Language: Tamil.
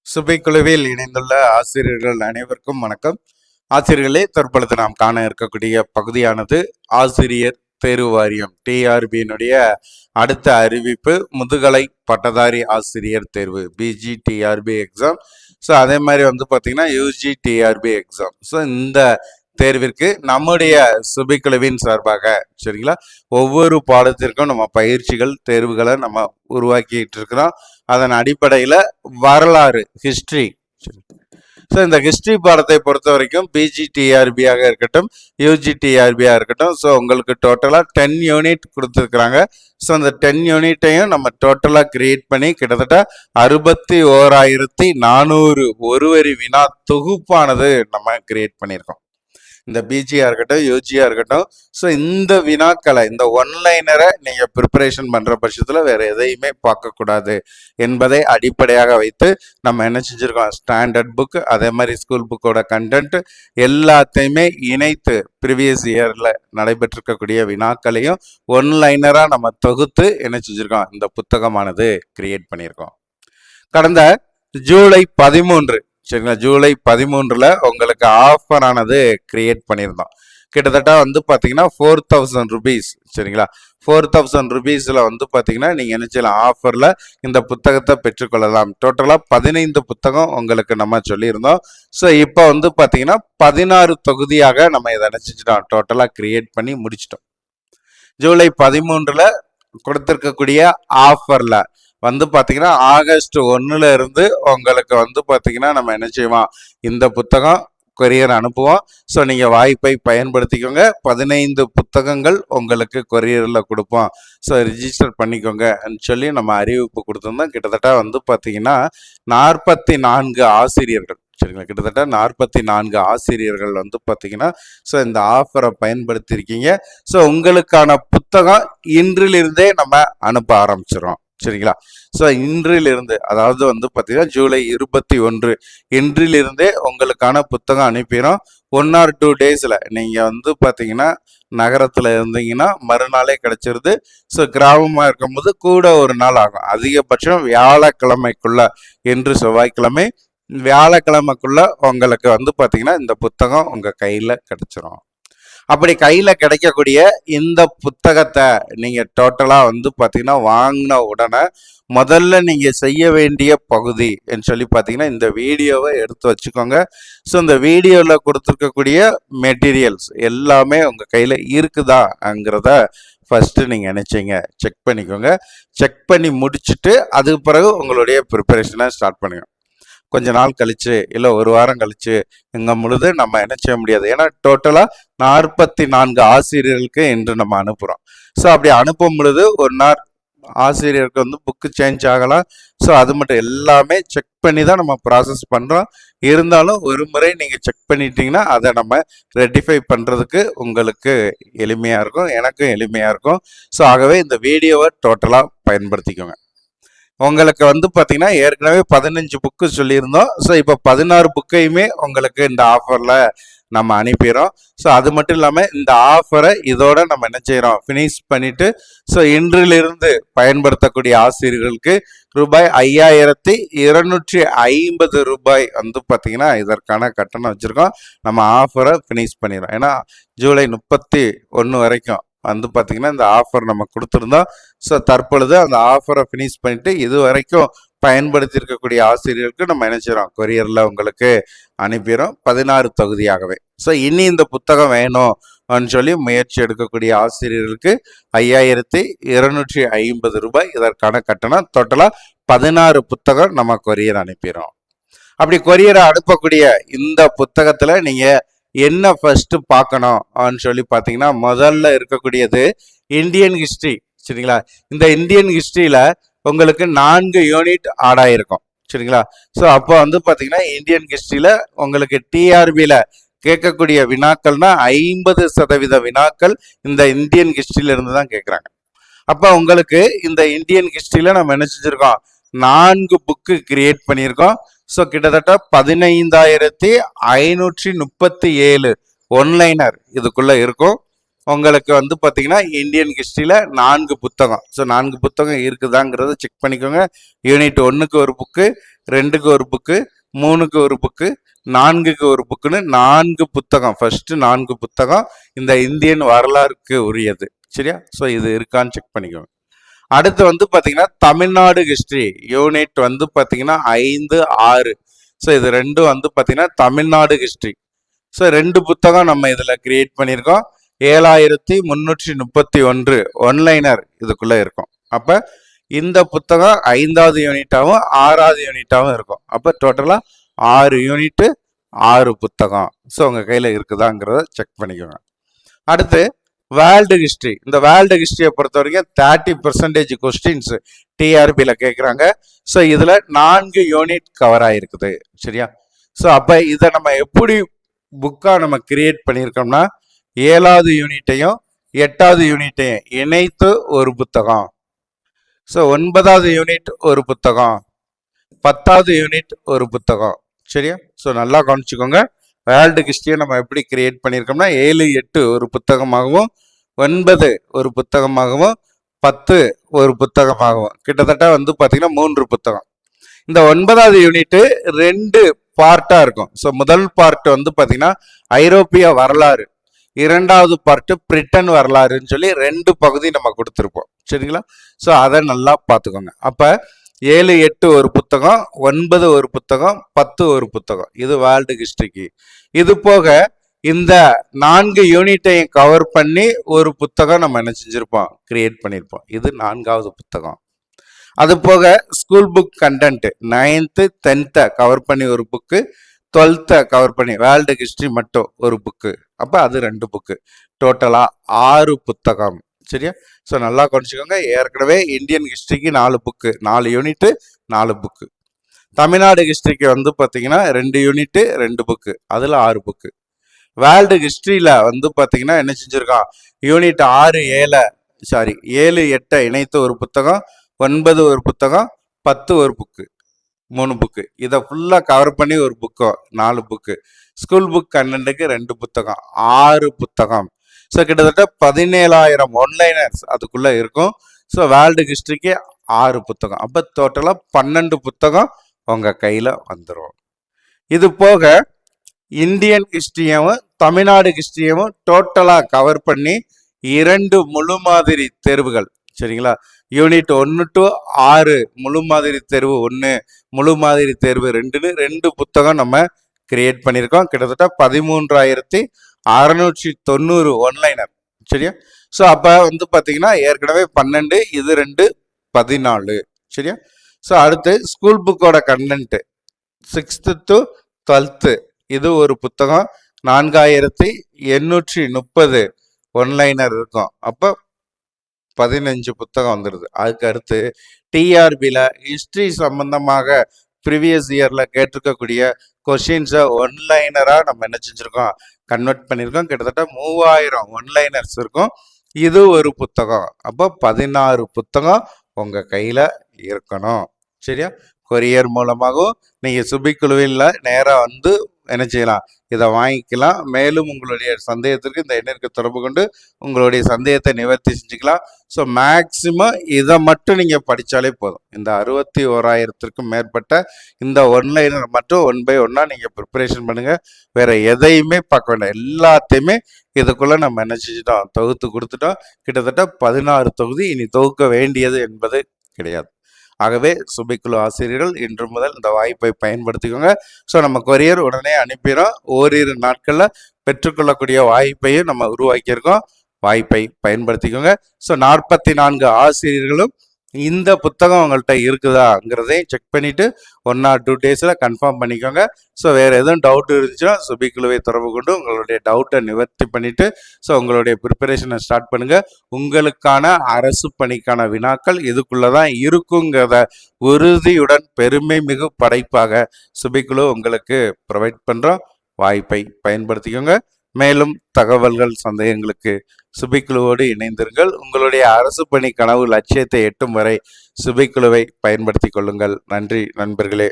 சுபை குழுவில் இணைந்துள்ள ஆசிரியர்கள் அனைவருக்கும் வணக்கம். ஆசிரியர்களே, தற்பொழுது நாம் காண இருக்கக்கூடிய பகுதியானது ஆசிரியர் தேர்வு வாரியம் டிஆர்பியினுடைய அடுத்த அறிவிப்பு முதுகலை பட்டதாரி ஆசிரியர் தேர்வு பிஜிடிஆர்பி எக்ஸாம். ஸோ அதே மாதிரி பார்த்தீங்கன்னா யூஜி டிஆர்பி எக்ஸாம். ஸோ இந்த தேர்விற்கு நம்முடைய சுபிக்குழுவின் சார்பாக சரிங்களா ஒவ்வொரு பாடத்திற்கும் நம்ம பயிற்சிகள் தேர்வுகளை நம்ம உருவாக்கிட்டு இருக்கிறோம். அதன் அடிப்படையில் வரலாறு ஹிஸ்டரி. ஸோ இந்த ஹிஸ்டரி பாடத்தை பொறுத்த வரைக்கும் பிஜிடிஆர்பியாக இருக்கட்டும் யூஜிடிஆர்பியாக இருக்கட்டும், ஸோ உங்களுக்கு டோட்டலாக 10 யூனிட் கொடுத்துருக்குறாங்க. ஸோ அந்த 10 யூனிட்டையும் நம்ம டோட்டலாக கிரியேட் பண்ணி கிட்டத்தட்ட 61,400 ஒரு வரி வினா தொகுப்பானது நம்ம கிரியேட் பண்ணியிருக்கோம். இந்த பிஜியா இருக்கட்டும் யூஜியா இருக்கட்டும். ஸோ இந்த வினாக்களை இந்த ஒன்லைனரை நீங்கள் ப்ரிப்பரேஷன் பண்ணுற பட்சத்தில் வேறு எதையுமே பார்க்கக்கூடாது என்பதை அடிப்படையாக வைத்து நம்ம என்ன செஞ்சுருக்கோம், ஸ்டாண்டர்ட் புக் அதே மாதிரி ஸ்கூல் புக்கோட கண்டென்ட் எல்லாத்தையுமே இணைத்து ப்ரீவியஸ் இயரில் நடைபெற்றிருக்கக்கூடிய வினாக்களையும் ஒன்லைனராக நம்ம தொகுத்து என்ன செஞ்சுருக்கோம், இந்த புத்தகமானது கிரியேட் பண்ணியிருக்கோம். கடந்த ஜூலை 13 சரிங்களா, ஜூலை 13 உங்களுக்கு ஆஃபர் ஆனது கிரியேட் பண்ணியிருந்தோம். கிட்டத்தட்ட பார்த்தீங்கன்னா 4,000 ருபீஸ் சரிங்களா. 4,000 ருபீஸில் பார்த்தீங்கன்னா நீங்கள் என்ன செய்யலாம், ஆஃபரில் இந்த புத்தகத்தை பெற்றுக்கொள்ளலாம். டோட்டலாக 15 புத்தகம் உங்களுக்கு நம்ம சொல்லியிருந்தோம். ஸோ இப்போ பார்த்தீங்கன்னா 16 தொகுதியாக நம்ம இதை நினச்சிட்டோம், டோட்டலாக கிரியேட் பண்ணி முடிச்சிட்டோம். ஜூலை 13 கொடுத்துருக்கக்கூடிய ஆஃபரில் பார்த்தீங்கன்னா ஆகஸ்ட் 1 இருந்து உங்களுக்கு பார்த்தீங்கன்னா நம்ம என்ன செய்வோம், இந்த புத்தகம் கொரியர் அனுப்புவோம். ஸோ நீங்கள் வாய்ப்பை பயன்படுத்திக்கோங்க. 15 புத்தகங்கள் உங்களுக்கு கொரியரில் கொடுப்போம். ஸோ ரிஜிஸ்டர் பண்ணிக்கோங்க சொல்லி நம்ம அறிவிப்பு கொடுத்துருந்தோம். கிட்டத்தட்ட பார்த்தீங்கன்னா 44 ஆசிரியர்கள் சரிங்களா, கிட்டத்தட்ட 44 ஆசிரியர்கள் பார்த்தீங்கன்னா ஸோ இந்த ஆஃபரை பயன்படுத்தியிருக்கீங்க. ஸோ உங்களுக்கான புத்தகம் இன்றிலிருந்தே நம்ம அனுப்ப ஆரம்பிச்சிடும் சரிங்களா. ஸோ இன்றிலிருந்து அதாவது பார்த்தீங்கன்னா ஜூலை 21 இன்றிலிருந்தே உங்களுக்கான புத்தகம் அனுப்பிடும். 1 or 2 டேஸில் நீங்கள் பார்த்தீங்கன்னா நகரத்தில் இருந்தீங்கன்னா மறுநாளே கிடைச்சிருது. ஸோ கிராமமாக இருக்கும்போது கூட ஒரு நாள் ஆகும். அதிகபட்சம் வியாழக்கிழமைக்குள்ள என்று செவ்வாய்க்கிழமை வியாழக்கிழமைக்குள்ள உங்களுக்கு பார்த்தீங்கன்னா இந்த புத்தகம் உங்கள் கையில் கிடைச்சிரும். அப்படி கையில் கிடைக்கக்கூடிய இந்த புத்தகத்தை நீங்கள் டோட்டலாக பார்த்தீங்கன்னா வாங்கின உடனே முதல்ல நீங்கள் செய்ய வேண்டிய பகுதி சொல்லி பார்த்தீங்கன்னா இந்த வீடியோவை எடுத்து வச்சுக்கோங்க. ஸோ இந்த வீடியோவில் கொடுத்துருக்கக்கூடிய மெட்டீரியல்ஸ் எல்லாமே உங்கள் கையில் இருக்குதாங்கிறத ஃபஸ்ட்டு நீங்கள் நினச்சிங்க செக் பண்ணிக்கோங்க. செக் பண்ணி முடிச்சுட்டு அதுக்கு பிறகு உங்களுடைய ப்ரிப்பரேஷனை ஸ்டார்ட் பண்ணுங்க. கொஞ்ச நாள் கழிச்சு இல்லை ஒரு வாரம் கழிச்சு இங்கே முழுது நம்ம என்ன செய்ய முடியாது. ஏன்னா டோட்டலாக 44 ஆசிரியர்களுக்கு இன்று நம்ம அனுப்புகிறோம். ஸோ அப்படி அனுப்பும் பொழுது ஒரு நாள் ஆசிரியருக்கு புக்கு சேஞ்ச் ஆகலாம். ஸோ அது மட்டும் எல்லாமே செக் பண்ணி தான் நம்ம ப்ராசஸ் பண்ணுறோம். இருந்தாலும் ஒரு முறை நீங்கள் செக் பண்ணிட்டீங்கன்னா அதை நம்ம ரெட்டிஃபை பண்ணுறதுக்கு உங்களுக்கு எளிமையாக இருக்கும், எனக்கும் எளிமையாக இருக்கும். ஸோ ஆகவே இந்த வீடியோவை டோட்டலாக பயன்படுத்திக்கோங்க. உங்களுக்கு பார்த்தீங்கன்னா ஏற்கனவே 15 புக்கு சொல்லியிருந்தோம். ஸோ இப்போ 16 புக்கையுமே உங்களுக்கு இந்த ஆஃபரில் நம்ம அனுப்பிடுறோம். ஸோ அது மட்டும் இல்லாமல் இந்த ஆஃபரை இதோட நம்ம என்ன செய்கிறோம், ஃபினிஷ் பண்ணிவிட்டு ஸோ இன்றிலிருந்து பயன்படுத்தக்கூடிய ஆசிரியர்களுக்கு ரூபாய் 5,250 ரூபாய் பார்த்தீங்கன்னா இதற்கான கட்டணம் வச்சுருக்கோம். நம்ம ஆஃபரை ஃபினிஷ் பண்ணிடுறோம். ஏன்னா ஜூலை 31 வரைக்கும் பார்த்தீங்கன்னா இந்த ஆஃபர் நம்ம கொடுத்துருந்தோம். ஸோ தற்பொழுது அந்த ஆஃபரை ஃபினிஷ் பண்ணிட்டு இது வரைக்கும் பயன்படுத்தி இருக்கக்கூடிய ஆசிரியர்களுக்கு நம்ம என்ன செய்கிறோம், கொரியரில் உங்களுக்கு அனுப்பிடுறோம் 16 தொகுதியாகவே. ஸோ இனி இந்த புத்தகம் வேணும் சொல்லி முயற்சி எடுக்கக்கூடிய ஆசிரியர்களுக்கு 5,250 ரூபாய் இதற்கான கட்டணம். டோட்டலாக 16 புத்தகம் நம்ம கொரியர் அனுப்பிடுறோம். அப்படி கொரியரை அனுப்பக்கூடிய இந்த புத்தகத்தில் நீங்கள் என்ன ஃபர்ஸ்ட் பார்க்கணும் சொல்லி பார்த்தீங்கன்னா முதல்ல இருக்கக்கூடியது இந்தியன் ஹிஸ்ட்ரி சரிங்களா. இந்த இந்தியன் ஹிஸ்ட்ரியில் உங்களுக்கு 4 யூனிட் ஆட் ஆகிருக்கும் சரிங்களா. ஸோ அப்போ பார்த்தீங்கன்னா இந்தியன் ஹிஸ்ட்ரியில் உங்களுக்கு டிஆர்பியில் கேட்கக்கூடிய வினாக்கள்னா 50% வினாக்கள் இந்த இந்தியன் ஹிஸ்ட்ரியில இருந்து தான் கேட்குறாங்க. அப்போ உங்களுக்கு இந்த இந்தியன் ஹிஸ்ட்ரியில் நம்ம என்ன செஞ்சுருக்கோம், 4 புக்கு கிரியேட் பண்ணியிருக்கோம். ஸோ கிட்டத்தட்ட 15,537 ஒன்லைனர் இதுக்குள்ள இருக்கும். உங்களுக்கு வந்து பார்த்தீங்கன்னா இந்தியன் ஹிஸ்ட்ரியில் 4 புத்தகம். ஸோ 4 புத்தகம் இருக்குதாங்கிறத செக் பண்ணிக்கோங்க. யூனிட் 1க்கு ஒரு புக்கு, 2க்கு ஒரு புக்கு, 3க்கு ஒரு புக்கு, 4க்கு ஒரு புக்குன்னு 4 புத்தகம். ஃபர்ஸ்ட் 4 புத்தகம் இந்த இந்தியன் வரலாறுக்கு உரியது. சரியா? ஸோ இது இருக்கான்னு செக் பண்ணிக்கோங்க. அடுத்து வந்து பார்த்தீங்கன்னா தமிழ்நாடு ஹிஸ்ட்ரி யூனிட் வந்து பார்த்தீங்கன்னா 5, 6. ஸோ இது ரெண்டும் வந்து பார்த்தீங்கன்னா தமிழ்நாடு ஹிஸ்ட்ரி. ஸோ 2 புத்தகம் நம்ம இதில் கிரியேட் பண்ணியிருக்கோம். 7331 ஒன்லைனர் இதுக்குள்ள இருக்கும். அப்போ இந்த புத்தகம் 5வது யூனிட்டாகவும் 6வது யூனிட்டாகவும் இருக்கும். அப்போ டோட்டலாக 6 யூனிட்டு 6 புத்தகம். ஸோ உங்கள் கையில் இருக்குதாங்கிறத செக் பண்ணிக்கோங்க. அடுத்து வேர்ல்டு ஹிஸ்ட்ரி. இந்த வேர்ல்டு ஹிஸ்ட்ரியை பொறுத்த வரைக்கும் 30% கொஸ்டின்ஸ் டிஆர்பியில் கேட்குறாங்க. ஸோ இதில் 4 யூனிட் கவர் ஆகிருக்குது. சரியா? ஸோ அப்போ இதை நம்ம எப்படி புக்காக நம்ம கிரியேட் பண்ணியிருக்கோம்னா 7வது யூனிட்டையும் 8வது யூனிட்டையும் இணைத்து ஒரு புத்தகம். ஸோ 9வது யூனிட் ஒரு புத்தகம், 10வது யூனிட் ஒரு புத்தகம். சரியா? ஸோ நல்லா கவனிச்சுக்கோங்க. வேர்ல்டு ஹிஸ்ட்ரியை நம்ம எப்படி கிரியேட் பண்ணியிருக்கோம்னா 7, 8 ஒரு புத்தகமாகவும், 9 ஒரு புத்தகமாகவும், 10 ஒரு புத்தகமாகவும், கிட்டத்தட்ட வந்து பார்த்தீங்கன்னா 3 புத்தகம். இந்த 9வது யூனிட் 2 பார்ட்டா இருக்கும். ஸோ முதல் பார்ட் வந்து பார்த்தீங்கன்னா ஐரோப்பிய வரலாறு, 2வது பார்ட் பிரிட்டன் வரலாறுன்னு சொல்லி 2 பகுதி நம்ம கொடுத்துருப்போம். சரிங்களா? ஸோ அதை நல்லா பார்த்துக்கோங்க. அப்போ 7, 8 ஒரு புத்தகம், 9 ஒரு புத்தகம், 10 ஒரு புத்தகம். இது வேர்ல்டு ஹிஸ்ட்ரிக்கு. இது போக இந்த 4 யூனிட்டையும் கவர் பண்ணி ஒரு புத்தகம் நம்ம என்ன செஞ்சிருப்போம், கிரியேட் பண்ணியிருப்போம். இது 4வது புத்தகம். அது போக school book content 9th 10th cover பண்ணி ஒரு புக்கு, 12th கவர் பண்ணி வேர்ல்டு ஹிஸ்ட்ரி மட்டும் ஒரு புக்கு. அப்போ அது 2 புக்கு. டோட்டலாக 6 புத்தகம். சரியா? ஸோ நல்லா கொஞ்சிக்கோங்க. ஏற்கனவே இந்தியன் ஹிஸ்ட்ரிக்கு 4 புக்கு, 4 யூனிட்டு 4 புக்கு. தமிழ்நாடு ஹிஸ்ட்ரிக்கு வந்து பார்த்தீங்கன்னா 2 யூனிட்டு 2 புக்கு, அதில் 6 புக்கு. வேர்ல்டு ஹிஸ்ட்ரியில் வந்து பார்த்தீங்கன்னா என்ன செஞ்சுருக்கான், யூனிட் 6, 7, 8 இணைத்து ஒரு புத்தகம், 9 ஒரு புத்தகம், 10 ஒரு புக்கு, 3 புக்கு. இதை ஃபுல்லாக கவர் பண்ணி ஒரு புக்கோ 4 புக்கு. ஸ்கூல் புக் கண்டென்ட்டுக்கு 2 புத்தகம், 6 புத்தகம். ஸோ கிட்டத்தட்ட 17,000 ஒன்லைனர்ஸ் அதுக்குள்ளே இருக்கும். ஸோ வேர்ல்டு ஹிஸ்ட்ரிக்கு 6 புத்தகம். அப்போ டோட்டலாக 12 புத்தகம் உங்கள் கையில் வந்துடும். இது போக இந்தியன் ஹிஸ்ட்ரியவும் தமிழ்நாடு ஹிஸ்ட்ரியவும் டோட்டலாக கவர் பண்ணி 2 முழு மாதிரி தேர்வுகள். சரிங்களா? யூனிட் 1 to 6 முழு மாதிரி தேர்வு 1, முழு மாதிரி தேர்வு 2ன்னு 2 புத்தகம் நம்ம கிரியேட் பண்ணியிருக்கோம். கிட்டத்தட்ட 13,690 ஒன்லைனர். சரியா? ஸோ அப்போ வந்து பார்த்தீங்கன்னா ஏற்கனவே 12, இது 2, 14. சரியா? ஸோ அடுத்து ஸ்கூல் புக்கோட கண்டென்ட் 6th to 12th இது ஒரு புத்தகம், 4,830 ஒன்லைனர் இருக்கும். அப்போ 15 புத்தகம் வந்துடுது. அதுக்கு அடுத்து டிஆர்பியில் ஹிஸ்ட்ரி சம்பந்தமாக ப்ரீவியஸ் இயரில் கேட்டிருக்கக்கூடிய கொஷின்ஸை ஒன்லைனராக நம்ம என்ன செஞ்சுருக்கோம், கன்வெர்ட் பண்ணியிருக்கோம். கிட்டத்தட்ட 3000 ஒன்லைனர்ஸ் இருக்கும். இது ஒரு புத்தகம். அப்போ 16 புத்தகம் உங்கள் கையில் இருக்கணும். சரியா? கொரியர் மூலமாகவும் நீங்கள் சுபிக்குழுவில் நேராக வந்து என்ன செய்யலாம், இதை வாங்கிக்கலாம். மேலும் உங்களுடைய சந்தேகத்திற்கு இந்த எண்ணிற்கு தொடர்பு கொண்டு உங்களுடைய சந்தேகத்தை நிவர்த்தி செஞ்சுக்கலாம். ஸோ மேக்சிமம் இதை மட்டும் நீங்கள் படித்தாலே போதும். இந்த 61,000க்கும் மேற்பட்ட இந்த ஒன்லைனர் மட்டும் 1 by 1 நீங்கள் ப்ரிப்பரேஷன் பண்ணுங்கள். வேறு எதையுமே பார்க்க வேண்டாம். எல்லாத்தையுமே இதுக்குள்ளே நம்ம என்ன செஞ்சுட்டோம், தொகுத்து கொடுத்துட்டோம். கிட்டத்தட்ட 16 தொகுதி இனி தொகுக்க வேண்டியது என்பது கிடையாது. ஆகவே சுபிக்குழு ஆசிரியர்கள் இன்று முதல் இந்த வாய்ப்பை பயன்படுத்திக்கோங்க. ஸோ நம்ம கொரியர் உடனே அனுப்பிடுறோம். ஓரிரு நாட்களில் பெற்றுக்கொள்ளக்கூடிய வாய்ப்பையும் நம்ம உருவாக்கியிருக்கோம். வாய்ப்பை பயன்படுத்திக்கோங்க. ஸோ 44 ஆசிரியர்களும் இந்த புத்தகம் உங்கள்கிட்ட இருக்குதாங்கிறதையும் செக் பண்ணிவிட்டு 1 or 2 days கன்ஃபார்ம் பண்ணிக்கோங்க. ஸோ வேறு எதுவும் டவுட் இருந்துச்சுன்னா சுபிக்குழுவை தொடர்பு கொண்டு உங்களுடைய டவுட்டை நிவர்த்தி பண்ணிவிட்டு ஸோ உங்களுடைய ப்ரிப்பரேஷனை ஸ்டார்ட் பண்ணுங்கள். உங்களுக்கான அரசு பணிக்கான வினாக்கள் இதுக்குள்ளே தான் இருக்குங்கிறத உறுதியுடன் பெருமை மிகு படைப்பாக சுபிக்குழு உங்களுக்கு ப்ரொவைட் பண்ணுறோம். வாய்ப்பை பயன்படுத்திக்கோங்க. மேலும் தகவல்கள் சந்தேகங்களுக்கு சுபிக்குழுவோடு இணைந்திருங்கள். உங்களுடைய அரசு பணி கனவு லட்சியத்தை எட்டும் வரை சுபிக்குழுவை பயன்படுத்தி கொள்ளுங்கள். நன்றி நண்பர்களே.